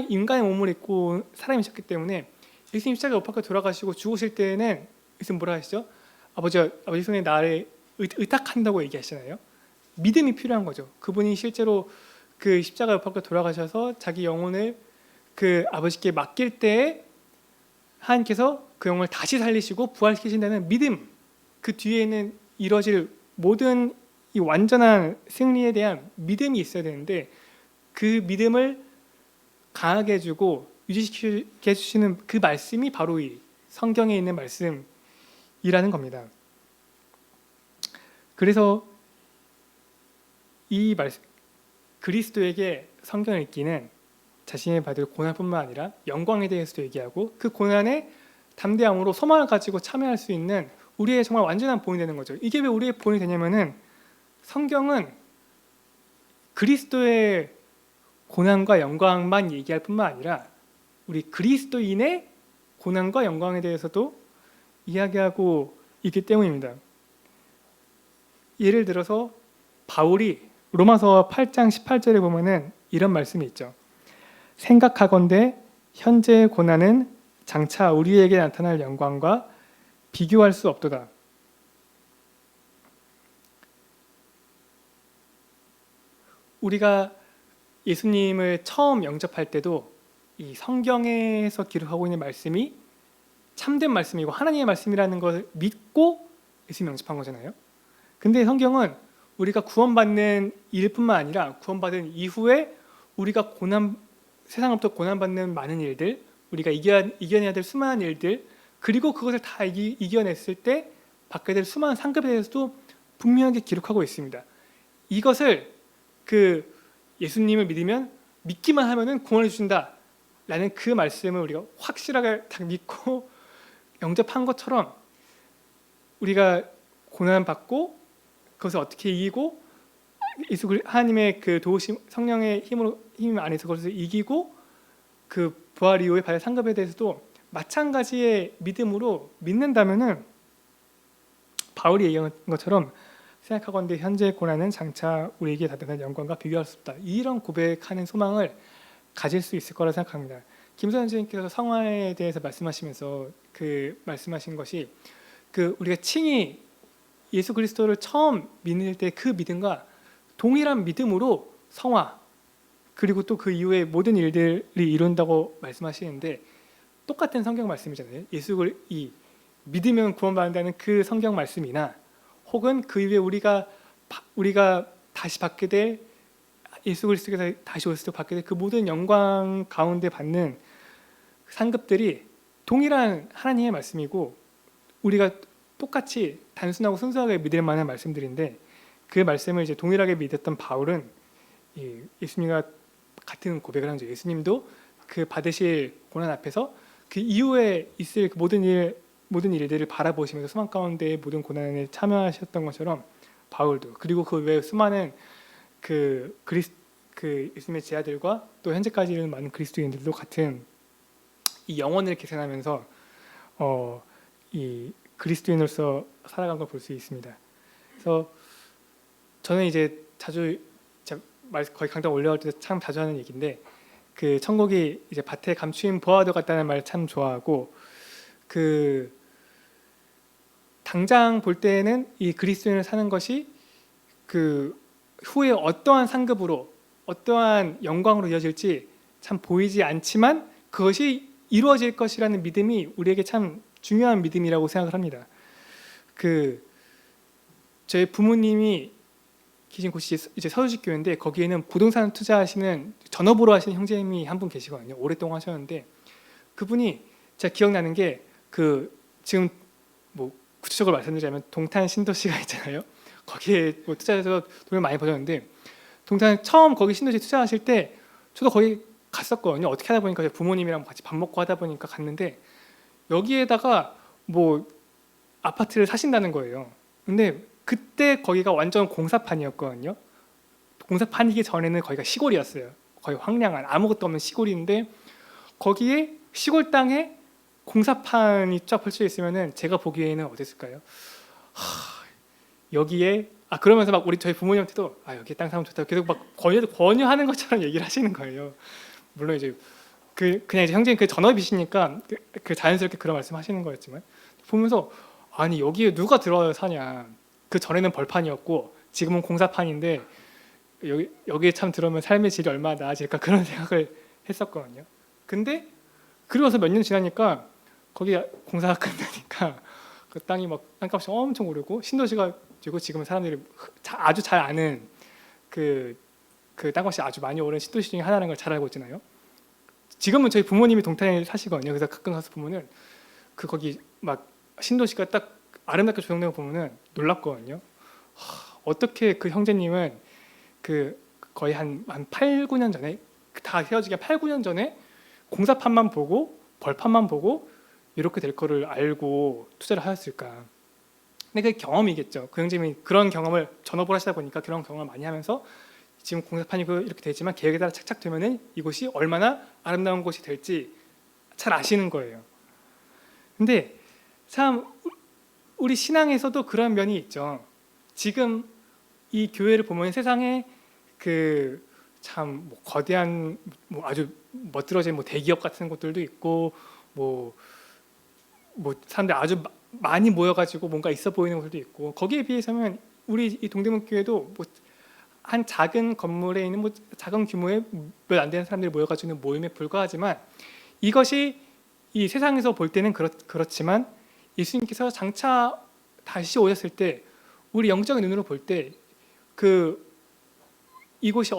인간의 몸을 입고 사람이셨기 때문에 예수님 십자가 못 박혀 돌아가시고 죽으실 때는 예수님 뭐라 하시죠? 아버지 손에 나를 의탁한다고 얘기하시잖아요. 믿음이 필요한 거죠. 그분이 실제로 그 십자가 못 박혀 돌아가셔서 자기 영혼을 그 아버지께 맡길 때에 하나님께서 그 영혼을 다시 살리시고 부활시키신다는 믿음, 그 뒤에는 이뤄질 모든 이 완전한 승리에 대한 믿음이 있어야 되는데, 그 믿음을 강하게 해주고 유지시키게 해주시는 그 말씀이 바로 이 성경에 있는 말씀이라는 겁니다. 그래서 이 말씀, 그리스도에게 성경을 읽기는 자신이 받을 고난뿐만 아니라 영광에 대해서도 얘기하고 그 고난에 담대함으로 소망을 가지고 참여할 수 있는 우리의 정말 완전한 본이 되는 거죠. 이게 왜 우리의 본이 되냐면은 성경은 그리스도의 고난과 영광만 얘기할 뿐만 아니라 우리 그리스도인의 고난과 영광에 대해서도 이야기하고 있기 때문입니다. 예를 들어서 바울이 로마서 8장 18절에 보면은 이런 말씀이 있죠. 생각하건대 현재의 고난은 장차 우리에게 나타날 영광과 비교할 수 없도다. 우리가 예수님을 처음 영접할 때도 이 성경에서 기록하고 있는 말씀이 참된 말씀이고 하나님의 말씀이라는 것을 믿고 예수님 영접한 거잖아요. 근데 성경은 우리가 구원받는 일뿐만 아니라 구원받은 이후에 우리가 세상으로부터 고난받는 많은 일들, 우리가 이겨내야 될 수많은 일들, 그리고 그것을 다 이겨냈을 때 받게 될 수많은 상급에 대해서도 분명하게 기록하고 있습니다. 이것을 그 예수님을 믿기만 하면은 구원해 주신다 라는 그 말씀을 우리가 확실하게 딱 믿고 영접한 것처럼, 우리가 고난받고 그것을 어떻게 이기고 하나님의 그 도우심, 성령의 힘 안에서 그것을 이기고 그 부활 이후에 받을 상급에 대해서도 마찬가지의 믿음으로 믿는다면은 바울이 얘기한 것처럼 생각하건대 현재의 고난은 장차 우리에게 나타날 영광과 비교할 수 없다. 이런 고백하는 소망을 가질 수 있을 거라 생각합니다. 김선 선생님께서 성화에 대해서 말씀하시면서 그 말씀하신 것이 그 우리가 친히 예수 그리스도를 처음 믿을 때 그 믿음과 동일한 믿음으로 성화 그리고 또 그 이후에 모든 일들이 이룬다고 말씀하시는데, 똑같은 성경 말씀이잖아요. 이 믿으면 구원받는다는 그 성경 말씀이나 혹은 그 이후에 우리가 다시 받게 될 예수 그리스도께서 다시 오실 때 받게 될 그 모든 영광 가운데 받는 상급들이 동일한 하나님의 말씀이고 우리가 똑같이 단순하고 순수하게 믿을 만한 말씀들인데, 그 말씀을 이제 동일하게 믿었던 바울은 예수님과 같은 고백을 한 거죠. 예수님도 그 받으실 고난 앞에서 그 이후에 있을 그 모든 일들을 바라보시면서 소망 가운데 모든 고난에 참여하셨던 것처럼 바울도, 그리고 그 외에 수많은 그 예수님의 제자들과 또 현재까지 이르는 많은 그리스도인들도 같은 이 영혼을 계산하면서 이 그리스도인으로서 살아간 걸 볼 수 있습니다. 그래서 저는 이제 자주 거의 강단 올라올 때 참 자주 하는 얘기인데 그 천국이 이제 밭에 감추인 보화도 같다는 말 참 좋아하고 그 당장 볼 때는 이 그리스도인을 사는 것이 그 후에 어떠한 상급으로 어떠한 영광으로 이어질지 참 보이지 않지만 그것이 이루어질 것이라는 믿음이 우리에게 참 중요한 믿음이라고 생각을 합니다. 그 저희 부모님이 계신 곳이 이제 서울집교회인데 거기에는 부동산 투자하시는 전업으로 하시는 형제님이 한 분 계시거든요. 오랫동안 하셨는데 그분이 제가 기억나는 게 그 지금 뭐 구체적으로 말씀드리자면 동탄 신도시가 있잖아요. 거기에 뭐 투자해서 돈을 많이 버셨는데 동탄 처음 거기 신도시 투자하실 때 저도 거기 갔었거든요. 어떻게 하다 보니까 부모님이랑 같이 밥 먹고 하다 보니까 갔는데 여기에다가 뭐 아파트를 사신다는 거예요. 근데 그때 거기가 완전 공사판이었거든요. 공사판이기 전에는 거기가 시골이었어요. 거의 황량한 아무것도 없는 시골인데 거기에 시골 땅에 공사판이 쫙 펼쳐 있으면은 제가 보기에는 어땠을까요? 여기에 그러면서 막 저희 부모님한테도 여기 땅 사면 좋다 계속 막 권유하는 것처럼 얘기를 하시는 거예요. 물론 이제 그냥 이제 형제님 그 전업이시니까 그 자연스럽게 그런 말씀하시는 거였지만 보면서 아니 여기에 누가 들어와서 사냐. 그 전에는 벌판이었고 지금은 공사판인데 여기에 참 들어오면 삶의 질이 얼마나 나아질까 그런 생각을 했었거든요. 근데 그러고서 몇 년 지나니까 거기 공사가 끝나니까 그 땅이 막 땅값이 엄청 오르고 신도시가 되고 지금은 사람들이 아주 잘 아는 그 땅값이 아주 많이 오른 신도시 중에 하나라는 걸 잘 알고 있잖아요. 지금은 저희 부모님이 동탄에 사시거든요. 그래서 가끔 가서 보면은 거기 막 신도시가 딱 아름답게 조성된 거 보면은 놀랍거든요. 어떻게 그 형제님은 거의 한 8, 9년 전에 다 헤어지기 8, 9년 전에 공사판만 보고 벌판만 보고 이렇게 될 거를 알고 투자를 하였을까? 근데 그게 경험이겠죠. 그 형제님이 그런 경험을 전업을 하시다 보니까 그런 경험을 많이 하면서 지금 공사판이고 이렇게 되지만 계획에 따라 착착되면은 이곳이 얼마나 아름다운 곳이 될지 잘 아시는 거예요. 근데 참 우리 신앙에서도 그런 면이 있죠. 지금 이 교회를 보면 세상에 참 거대한 아주 멋들어진 대기업 같은 곳들도 있고 뭐 사람들 아주 많이 모여가지고 뭔가 있어 보이는 곳들도 있고 거기에 비해서는 우리 이 동대문 교회도 한 작은 건물에 있는 작은 규모의 몇 안 되는 사람들이 모여가지고 있는 모임에 불과하지만 이것이 이 세상에서 볼 때는 그렇지만 예수님께서 장차 다시 오셨을 때 우리 영적인 눈으로 볼 때 이곳이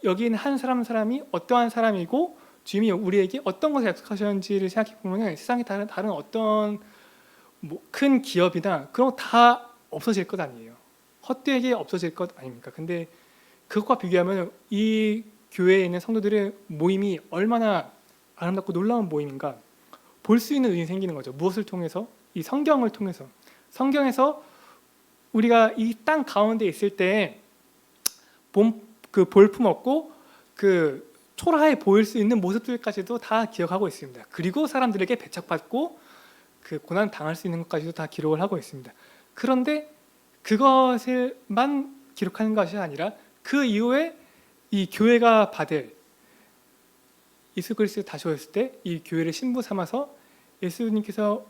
여기 있는 한 사람이 어떠한 사람이고 주님이 우리에게 어떤 것을 약속하셨는지를 생각해 보면 세상에 다른 어떤 큰 기업이나 그런 거 다 없어질 것 아니에요. 헛되게 없어질 것 아닙니까? 근데 그것과 비교하면 이 교회에 있는 성도들의 모임이 얼마나 아름답고 놀라운 모임인가 볼 수 있는 눈이 생기는 거죠. 무엇을 통해서? 이 성경을 통해서. 성경에서 우리가 이 땅 가운데 있을 때 볼품 없고 초라해 보일 수 있는 모습들까지도 다 기억하고 있습니다. 그리고 사람들에게 배척받고 고난 당할 수 있는 것까지도 다 기록을 하고 있습니다. 그런데 그것을만 기록하는 것이 아니라 그 이후에 이 교회가 받을 예수 그리스도 다시 오셨을 때 이 교회를 신부 삼아서 예수님께서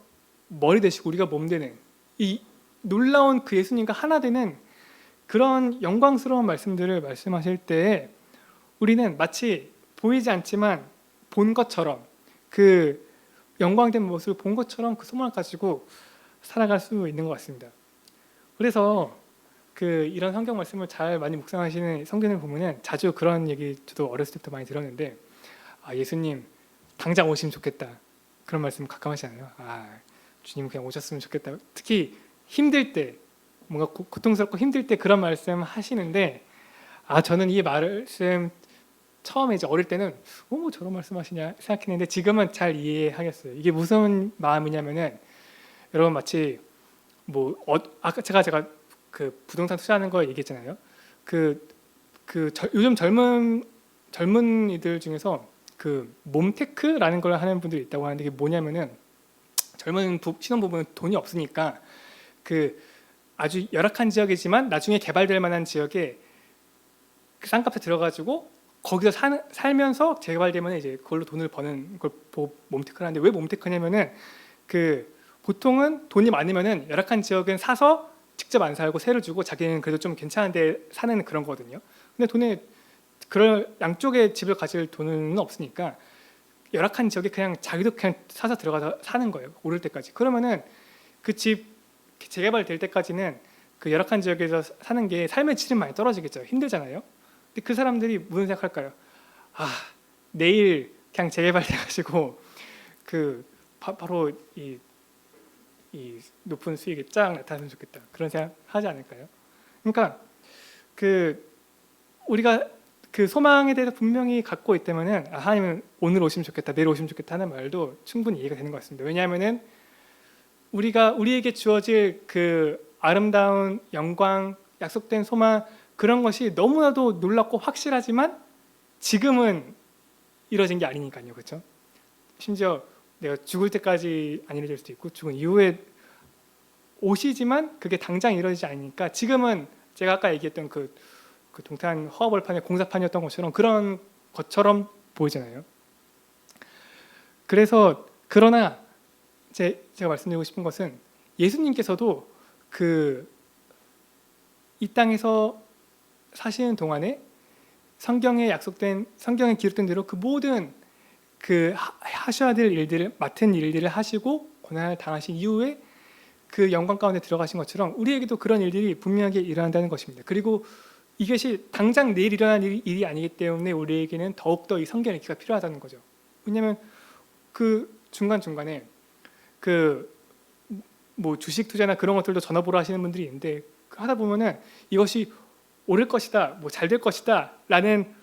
머리 되시고 우리가 몸 되는 이 놀라운 그 예수님과 하나 되는 그런 영광스러운 말씀들을 말씀하실 때 우리는 마치 보이지 않지만 본 것처럼 그 영광된 모습을 본 것처럼 그 소망을 가지고 살아갈 수 있는 것 같습니다. 그래서 이런 성경 말씀을 잘 많이 묵상하시는 성경을 보면은 자주 그런 얘기 저도 어렸을 때부터 많이 들었는데 예수님 당장 오시면 좋겠다 그런 말씀 가끔 하시잖아요. 주님 그냥 오셨으면 좋겠다. 특히 힘들 때 뭔가 고통스럽고 힘들 때 그런 말씀 하시는데 저는 이 말씀 처음에 이제 어릴 때는 저런 말씀하시냐 생각했는데 지금은 잘 이해하겠어요. 이게 무슨 마음이냐면은 여러분 마치 아까 제가 그 부동산 투자하는 거 얘기했잖아요. 요즘 젊은이들 중에서 몸테크라는 걸 하는 분들이 있다고 하는데 이게 뭐냐면은 젊은 신혼부부는 돈이 없으니까 아주 열악한 지역이지만 나중에 개발될 만한 지역에 그 싼값에 들어가지고 거기서 살면서 재개발되면 이제 그걸로 돈을 버는 걸 몬테크를 하는데, 왜 몬테크냐면은 그 보통은 돈이 많으면은 열악한 지역은 사서 직접 안 살고 세를 주고 자기는 그래도 좀 괜찮은데 사는 그런 거거든요. 근데 돈에 그런 양쪽에 집을 가질 돈은 없으니까 열악한 지역에 그냥 자기도 그냥 사서 들어가서 사는 거예요. 오를 때까지. 그러면은 그 집 재개발될 때까지는 그 열악한 지역에서 사는 게 삶의 질은 많이 떨어지겠죠. 힘들잖아요. 근데 그 사람들이 무슨 생각할까요? 아, 내일 그냥 재개발돼가지고 그 바로 이 높은 수익이 쫙 나타나면 좋겠다. 그런 생각 하지 않을까요? 그러니까 그 우리가 그 소망에 대해서 분명히 갖고 있다면은, 아, 하나님은 오늘 오시면 좋겠다, 내일 오시면 좋겠다 하는 말도 충분히 이해가 되는 것 같습니다. 왜냐하면은 우리에게 주어질 그 아름다운 영광, 약속된 소망, 그런 것이 너무나도 놀랍고 확실하지만 지금은 이루어진 게 아니니까요, 그렇죠? 심지어 내가 죽을 때까지 안 이루어질 수도 있고 죽은 이후에 오시지만 그게 당장 이루어지지 않으니까 지금은 제가 아까 얘기했던 그 동탄 허허벌판의 공사판이었던 것처럼 그런 것처럼 보이잖아요. 그래서 그러나 제가 말씀드리고 싶은 것은 예수님께서도 이 땅에서 사시는 동안에 성경에 기록된 대로 그 모든 하셔야 될 일들을, 맡은 일들을 하시고 고난을 당하신 이후에 그 영광 가운데 들어가신 것처럼 우리에게도 그런 일들이 분명하게 일어난다는 것입니다. 그리고 이것이 당장 내일 일어날 일이 아니기 때문에 우리에게는 더욱더 이 성경 읽기가 필요하다는 거죠. 왜냐하면 그 중간중간에 뭐 주식 투자나 그런 것들도 전화보러 하시는 분들이 있는데 하다 보면은 이것이 오를 것이다, 뭐 잘 될 것이다 라는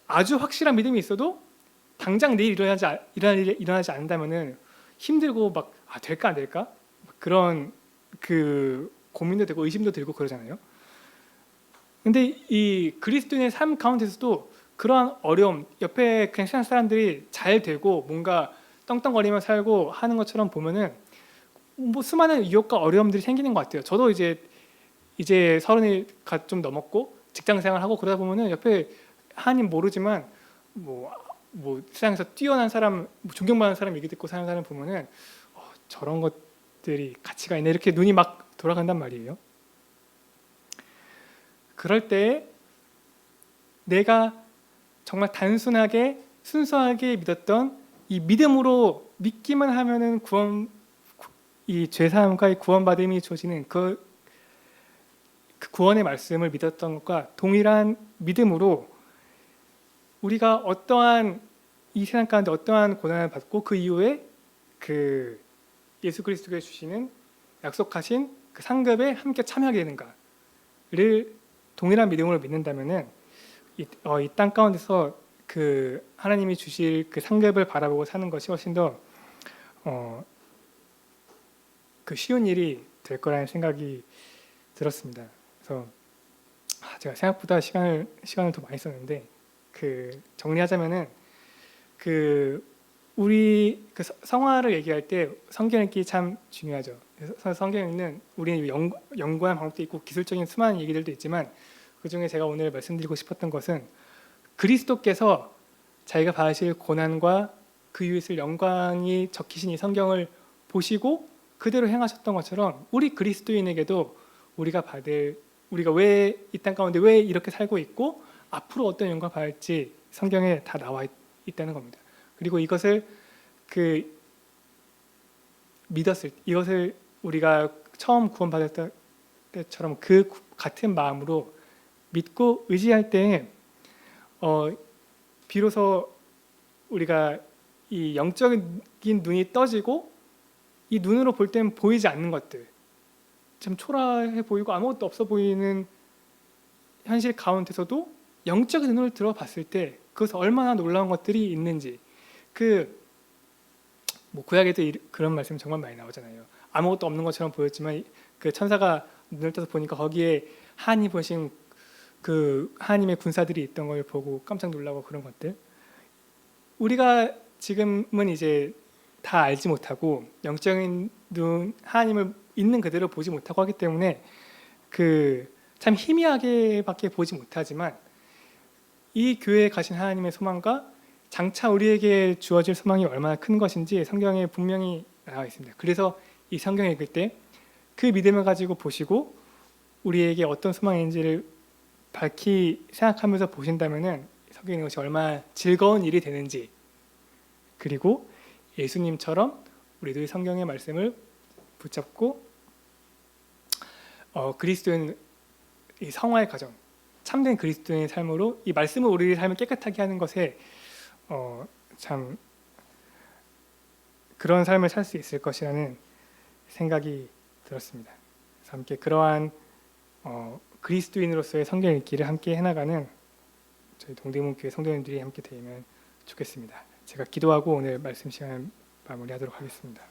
아주 확실한 믿음이 있어도 당장 내일 일어나지 않는다면은 힘들고 막 될까 안 될까 그런 고민도 되고 의심도 들고 그러잖아요. 근데 이 그리스도인의 삶 가운데서도 그러한 어려움, 옆에 그냥 세상 사람들이 잘 되고 뭔가 떵떵거리며 살고 하는 것처럼 보면은 뭐 수많은 유혹과 어려움들이 생기는 것 같아요. 저도 이제 30이 좀 넘었고 직장 생활하고 그러다 보면은 옆에 하나님 모르지만 뭐 세상에서 뛰어난 사람, 존경받는 사람 얘기 듣고 사는 사람 보면은 저런 것들이 가치가 있네 이렇게 눈이 막 돌아간단 말이에요. 그럴 때 내가 정말 단순하게 순수하게 믿었던 이 믿음으로 믿기만 하면은 이 죄사함과의 구원받음이 주어지는 그 구원의 말씀을 믿었던 것과 동일한 믿음으로 우리가 어떠한 이 세상 가운데 어떠한 고난을 받고 그 이후에 예수 그리스도가 주시는 약속하신 그 상급에 함께 참여하게 되는가를 동일한 믿음으로 믿는다면은 이 땅 가운데서 하나님이 주실 그 상급을 바라보고 사는 것이 훨씬 더 쉬운 일이 될 거라는 생각이 들었습니다. 그래서 제가 생각보다 시간을 더 많이 썼는데 정리하자면은 우리 성화를 얘기할 때 성경 읽기 참 중요하죠. 그래서 성경 읽는 우리는 연구하는 방법도 있고 기술적인 수많은 얘기들도 있지만 그 중에 제가 오늘 말씀드리고 싶었던 것은 그리스도께서 자기가 받으실 고난과 그 이후에 있을 영광이 적히신 이 성경을 보시고 그대로 행하셨던 것처럼 우리 그리스도인에게도 우리가 왜 이 땅 가운데 왜 이렇게 살고 있고 앞으로 어떤 영광을 받을지 성경에 다 나와 있다는 겁니다. 그리고 이것을 이것을 우리가 처음 구원받을 때처럼 그 같은 마음으로 믿고 의지할 때 비로소 우리가 이 영적인 눈이 떠지고 이 눈으로 볼 때는 보이지 않는 것들, 좀 초라해 보이고 아무것도 없어 보이는 현실 가운데서도 영적인 눈을 들어봤을 때 그것은 얼마나 놀라운 것들이 있는지 구약에도 그런 말씀이 정말 많이 나오잖아요. 아무것도 없는 것처럼 보였지만 그 천사가 눈을 떠서 보니까 거기에 하나님 보신 하나님의 군사들이 있던 걸 보고 깜짝 놀라고 그런 것들 우리가 지금은 이제 다 알지 못하고 영적인 눈 하나님을 있는 그대로 보지 못하고 하기 때문에 참 희미하게밖에 보지 못하지만 이 교회에 가신 하나님의 소망과 장차 우리에게 주어질 소망이 얼마나 큰 것인지 성경에 분명히 나와 있습니다. 그래서 이 성경을 읽을 때 그 믿음을 가지고 보시고 우리에게 어떤 소망인지를 밝히 생각하면서 보신다면은 성경에 있는 것이 얼마나 즐거운 일이 되는지, 그리고 예수님처럼 우리도 이 성경의 말씀을 붙잡고 그리스도인 이 성화의 과정, 참된 그리스도인의 삶으로 이 말씀을 우리의 삶을 깨끗하게 하는 것에 참 그런 삶을 살 수 있을 것이라는 생각이 들었습니다. 그래서 함께 그러한 그리스도인으로서의 성경 읽기를 함께 해나가는 저희 동대문교회 성도님들이 함께 되면 좋겠습니다. 제가 기도하고 오늘 말씀 시간 마무리하도록 하겠습니다.